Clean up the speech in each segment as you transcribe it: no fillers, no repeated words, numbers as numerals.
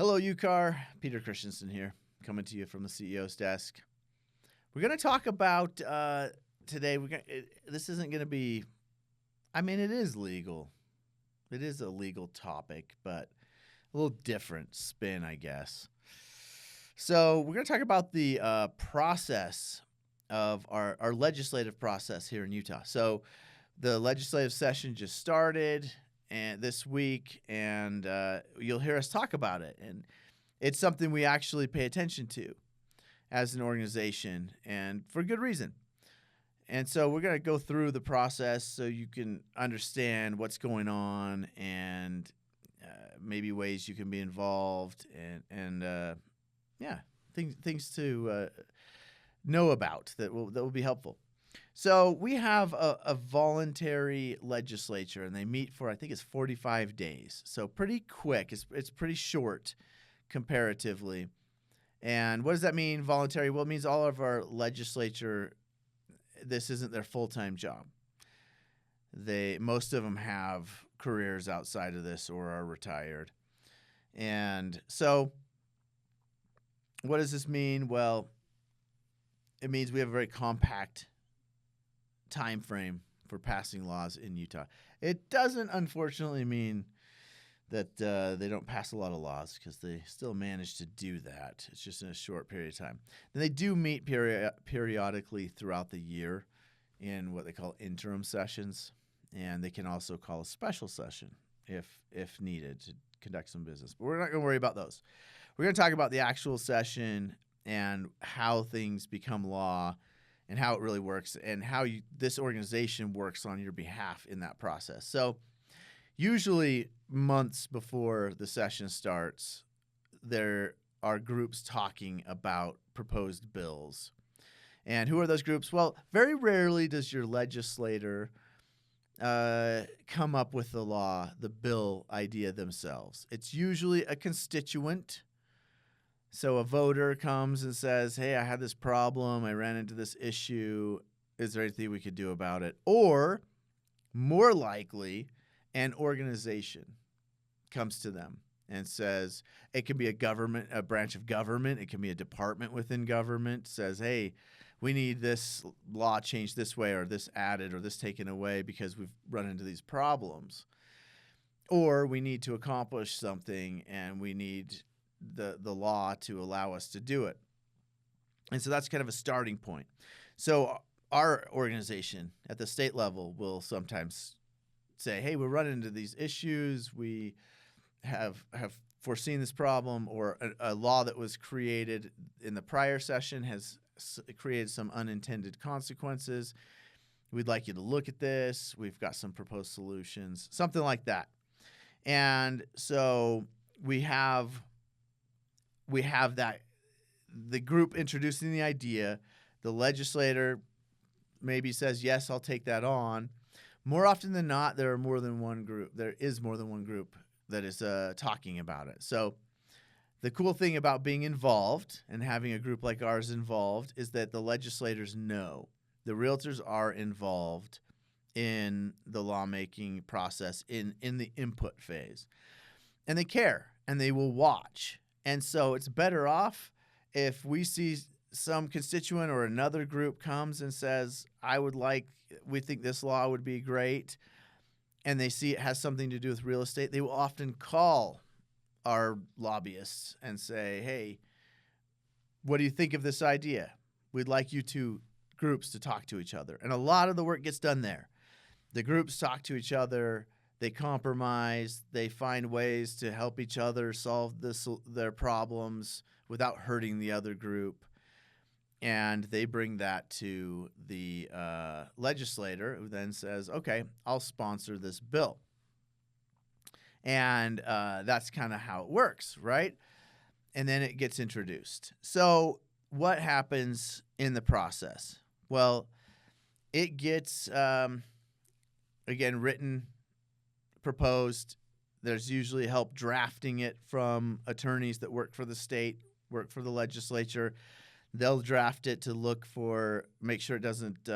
Hello, UCAR. Peter Christensen here, coming to you from the CEO's desk. We're going to talk about today. This isn't going to be. I mean, it is legal. It is a legal topic, but a little different spin, I guess. So we're going to talk about the process of our legislative process here in Utah. So the legislative session just started and this week, and you'll hear us talk about it. And it's something we actually pay attention to as an organization, and for good reason. And so we're going to go through the process so you can understand what's going on and maybe ways you can be involved and things to know about that will be helpful. So we have a voluntary legislature, and they meet for, I think it's 45 days. So pretty quick. It's pretty short comparatively. And what does that mean, voluntary? Well, it means all of our legislature, this isn't their full-time job. Most of them have careers outside of this or are retired. And so what does this mean? Well, it means we have a very compact time frame for passing laws in Utah. It doesn't, unfortunately, mean that they don't pass a lot of laws, because they still manage to do that. It's just in a short period of time. Then they do meet periodically throughout the year in what they call interim sessions, and they can also call a special session if needed to conduct some business. But we're not going to worry about those. We're going to talk about the actual session and how things become law and how it really works and how this organization works on your behalf in that process. So usually months before the session starts, there are groups talking about proposed bills. And who are those groups? Well, very rarely does your legislator come up with the law, the bill idea themselves. It's usually a constituent. So a voter comes and says, hey, I had this problem. I ran into this issue. Is there anything we could do about it? Or more likely, an organization comes to them and says, it can be a branch of government. It can be a department within government, says, hey, we need this law changed this way, or this added, or this taken away because we've run into these problems. Or we need to accomplish something and we need the law to allow us to do it. And so that's kind of a starting point. So our organization at the state level will sometimes say, hey, we're running into these issues. We have foreseen this problem, or a law that was created in the prior session has created some unintended consequences. We'd like you to look at this. We've got some proposed solutions, something like that. And so we have that, the group introducing the idea, the legislator maybe says, yes, I'll take that on. More often than not, there is more than one group that is talking about it. So the cool thing about being involved and having a group like ours involved is that the legislators know. The realtors are involved in the lawmaking process in the input phase. And they care, and they will watch. And so it's better off if we see some constituent or another group comes and says, we think this law would be great, and they see it has something to do with real estate. They will often call our lobbyists and say, hey, what do you think of this idea? We'd like you two groups to talk to each other. And a lot of the work gets done there. The groups talk to each other. They compromise. They find ways to help each other solve their problems without hurting the other group. And they bring that to the legislator, who then says, okay, I'll sponsor this bill. And that's kind of how it works, right? And then it gets introduced. So what happens in the process? Well, it gets, again, written, proposed. There's usually help drafting it from attorneys that work for the state, work for the legislature. They'll draft it to make sure it doesn't,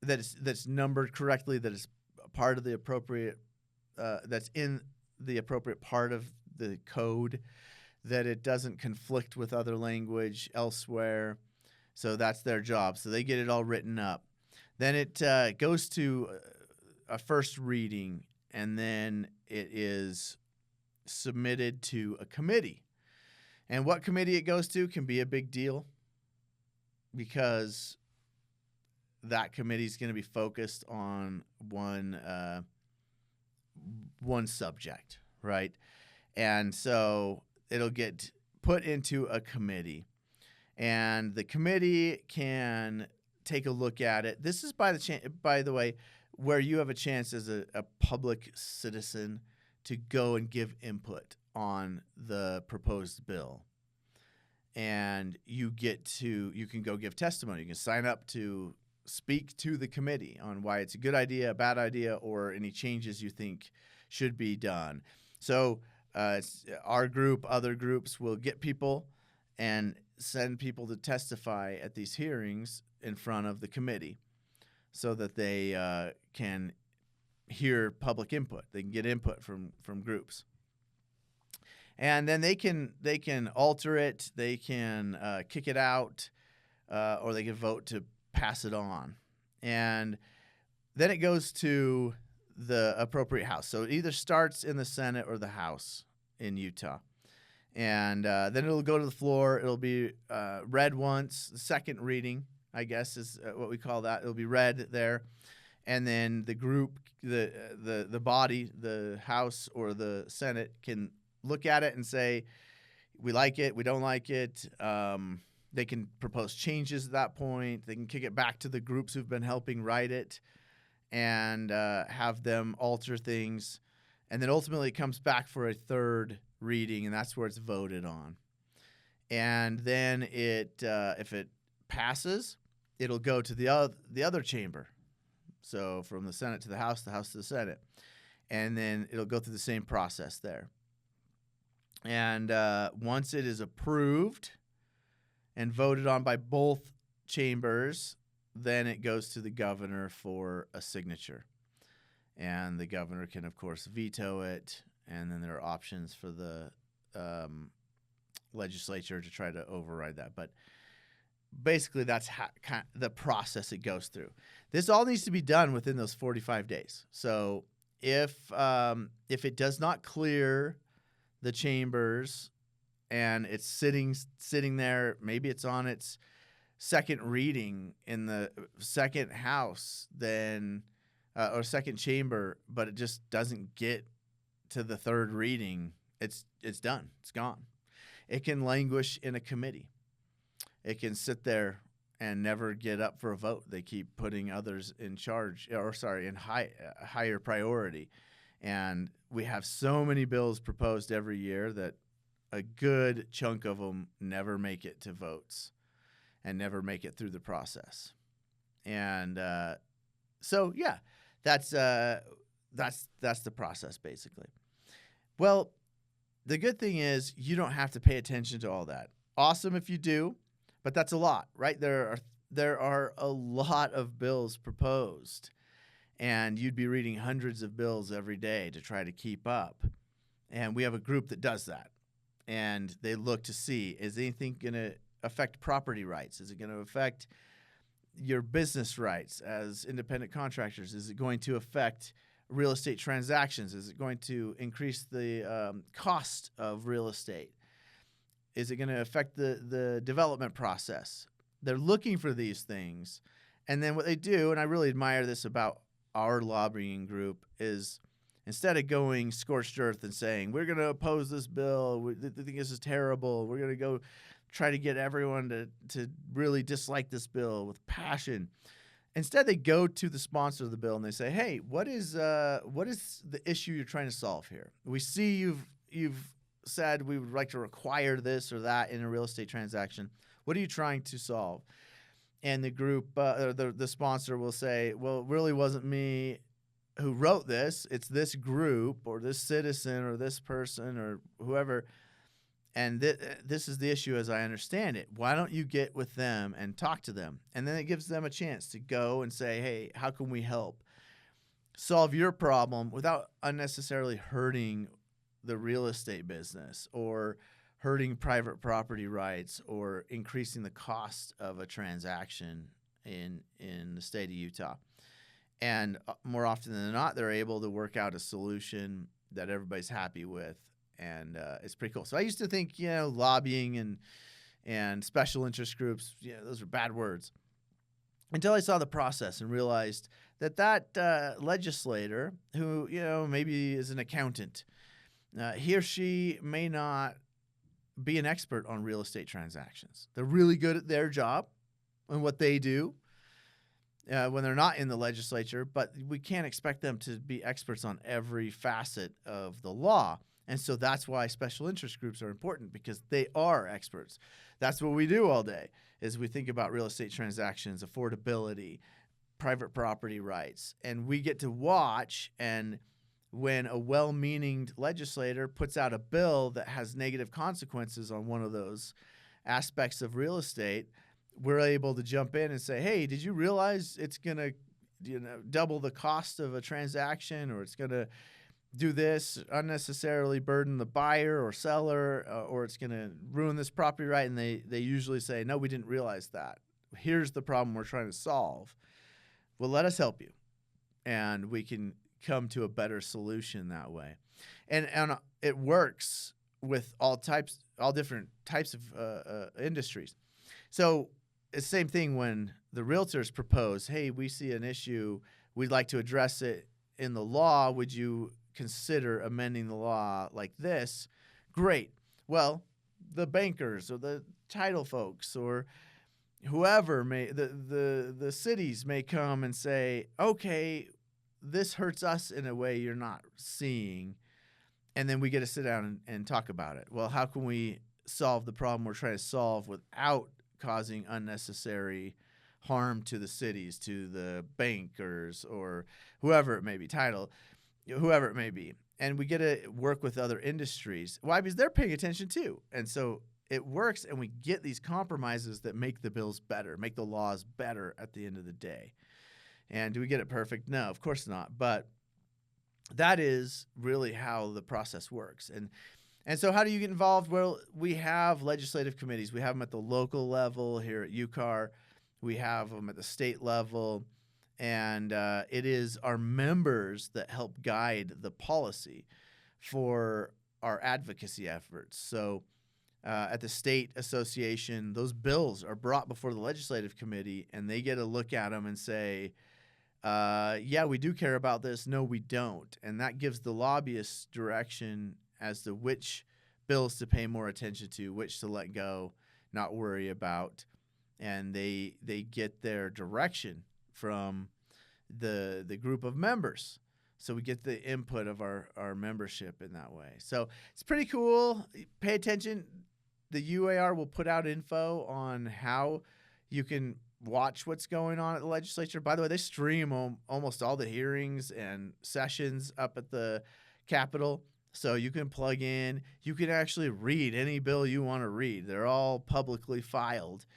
that's numbered correctly, that it's part of the appropriate, that's in the appropriate part of the code, that it doesn't conflict with other language elsewhere. So that's their job. So they get it all written up. Then it goes to a first reading, and then it is submitted to a committee. And what committee it goes to can be a big deal, because that committee is going to be focused on one subject, right? And so it'll get put into a committee, and the committee can take a look at it. This is, by the way, where you have a chance as a public citizen to go and give input on the proposed bill. And you can go give testimony. You can sign up to speak to the committee on why it's a good idea, a bad idea, or any changes you think should be done. So our group, other groups will get people and send people to testify at these hearings in front of the committee, so that they can hear public input. They can get input from groups. And then they can alter it, they can kick it out, or they can vote to pass it on. And then it goes to the appropriate house. So it either starts in the Senate or the House in Utah. And then it'll go to the floor. It'll be read once. The second reading, I guess, is what we call that. It'll be read there. And then the group, the body, the House or the Senate can look at it and say, we like it, we don't like it. They can propose changes at that point. They can kick it back to the groups who've been helping write it and have them alter things. And then ultimately it comes back for a third reading, and that's where it's voted on. And then if it passes, it'll go to the other chamber. So from the Senate to the House to the Senate. And then it'll go through the same process there. And once it is approved and voted on by both chambers, then it goes to the governor for a signature. And the governor can, of course, veto it. And then there are options for the legislature to try to override that. But basically, that's the process it goes through. This all needs to be done within those 45 days. So if it does not clear the chambers and it's sitting there, maybe it's on its second reading in the second house, then or second chamber, but it just doesn't get to the third reading, it's done. It's gone. It can languish in a committee. It can sit there and never get up for a vote. They keep putting others in charge, in higher priority. And we have so many bills proposed every year that a good chunk of them never make it to votes and never make it through the process. And so, yeah, that's the process basically. Well, the good thing is you don't have to pay attention to all that. Awesome if you do, but that's a lot, right? There are a lot of bills proposed, and you'd be reading hundreds of bills every day to try to keep up. And we have a group that does that, and they look to see, is anything going to affect property rights? Is it going to affect your business rights as independent contractors? Is it going to affect real estate transactions? Is it going to increase the cost of real estate? Is it going to affect the development process? They're looking for these things. And then what they do, and I really admire this about our lobbying group, is instead of going scorched earth and saying, we're going to oppose this bill, we think this is terrible, we're going to go try to get everyone to really dislike this bill with passion. Instead, they go to the sponsor of the bill and they say, hey, what is the issue you're trying to solve here? We see you've said we would like to require this or that in a real estate transaction. What are you trying to solve? And the group, the sponsor will say, well, it really wasn't me who wrote this. It's this group or this citizen or this person or whoever. And this is the issue as I understand it. Why don't you get with them and talk to them? And then it gives them a chance to go and say, hey, how can we help solve your problem without unnecessarily hurting the real estate business or hurting private property rights or increasing the cost of a transaction in the state of Utah. And more often than not, they're able to work out a solution that everybody's happy with, and it's pretty cool. So I used to think, lobbying and special interest groups, those are bad words, until I saw the process and realized that legislator who, maybe is an accountant, he or she may not be an expert on real estate transactions. They're really good at their job and what they do when they're not in the legislature, but we can't expect them to be experts on every facet of the law. And so that's why special interest groups are important, because they are experts. That's what we do all day, is we think about real estate transactions, affordability, private property rights, and we get to watch. And when a well-meaning legislator puts out a bill that has negative consequences on one of those aspects of real estate, we're able to jump in and say, hey, did you realize it's going to double the cost of a transaction, or it's going to do this, unnecessarily burden the buyer or seller, or it's going to ruin this property right? And they usually say, no, we didn't realize that. Here's the problem we're trying to solve. Well, let us help you. And we can come to a better solution that way. And it works with all different types of industries. So it's the same thing when the realtors propose, hey, we see an issue, we'd like to address it in the law. Would you consider amending the law like this? Great. Well, the bankers or the title folks or whoever the cities may come and say, okay, this hurts us in a way you're not seeing. And then we get to sit down and talk about it. Well, how can we solve the problem we're trying to solve without causing unnecessary harm to the cities, to the bankers, or whoever it may be, whoever it may be. And we get to work with other industries. Why? Because they're paying attention too. And so it works, and we get these compromises that make the bills better, make the laws better at the end of the day. And do we get it perfect? No, of course not. But that is really how the process works. And so how do you get involved? Well, we have legislative committees. We have them at the local level here at UCAR. We have them at the state level. And it is our members that help guide the policy for our advocacy efforts. So at the state association, those bills are brought before the legislative committee, and they get to look at them and say, yeah, we do care about this. No, we don't. And that gives the lobbyists direction as to which bills to pay more attention to, which to let go, not worry about. And they get their direction from the group of members. So we get the input of our membership in that way. So it's pretty cool. Pay attention. The UAR will put out info on how you can watch what's going on at the legislature. By the way, they stream almost all the hearings and sessions up at the Capitol. So you can plug in. You can actually read any bill you want to read. They're all publicly filed.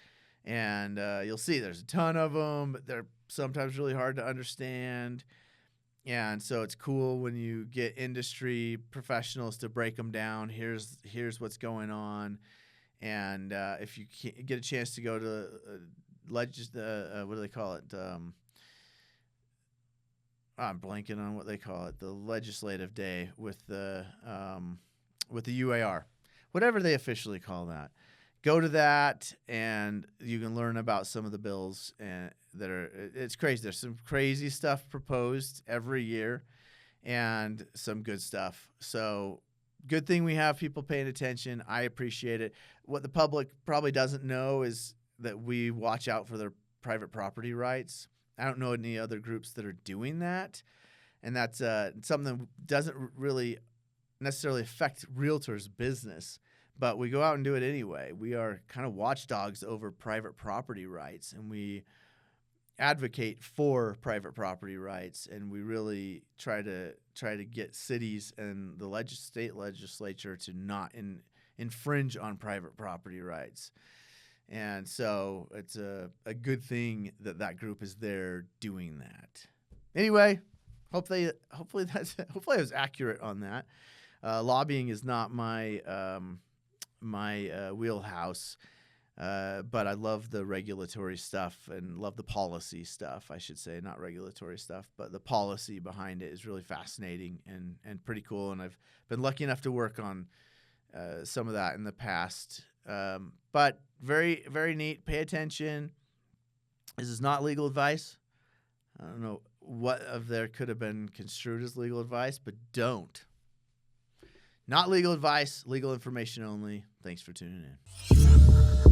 And you'll see there's a ton of them. They're sometimes really hard to understand. And so it's cool when you get industry professionals to break them down. Here's what's going on. And if you get a chance to go to what do they call it? I'm blanking on what they call it. The legislative day with the UAR, whatever they officially call that. Go to that, and you can learn about some of the bills that are. It's crazy. There's some crazy stuff proposed every year, and some good stuff. So, good thing we have people paying attention. I appreciate it. What the public probably doesn't know is that we watch out for their private property rights. I don't know any other groups that are doing that, and that's something that doesn't really necessarily affect realtors' business. But we go out and do it anyway. We are kind of watchdogs over private property rights, and we advocate for private property rights, and we really try to get cities and the state legislature to not infringe on private property rights. And so it's a good thing that group is there doing that. Anyway, hopefully I was accurate on that. Lobbying is not my wheelhouse, but I love the regulatory stuff and love the policy stuff, I should say, not regulatory stuff, but the policy behind it is really fascinating and pretty cool. And I've been lucky enough to work on some of that in the past. But very, very neat. Pay attention. This is not legal advice. I don't know what of there could have been construed as legal advice, but don't. Not legal advice, legal information only. Thanks for tuning in.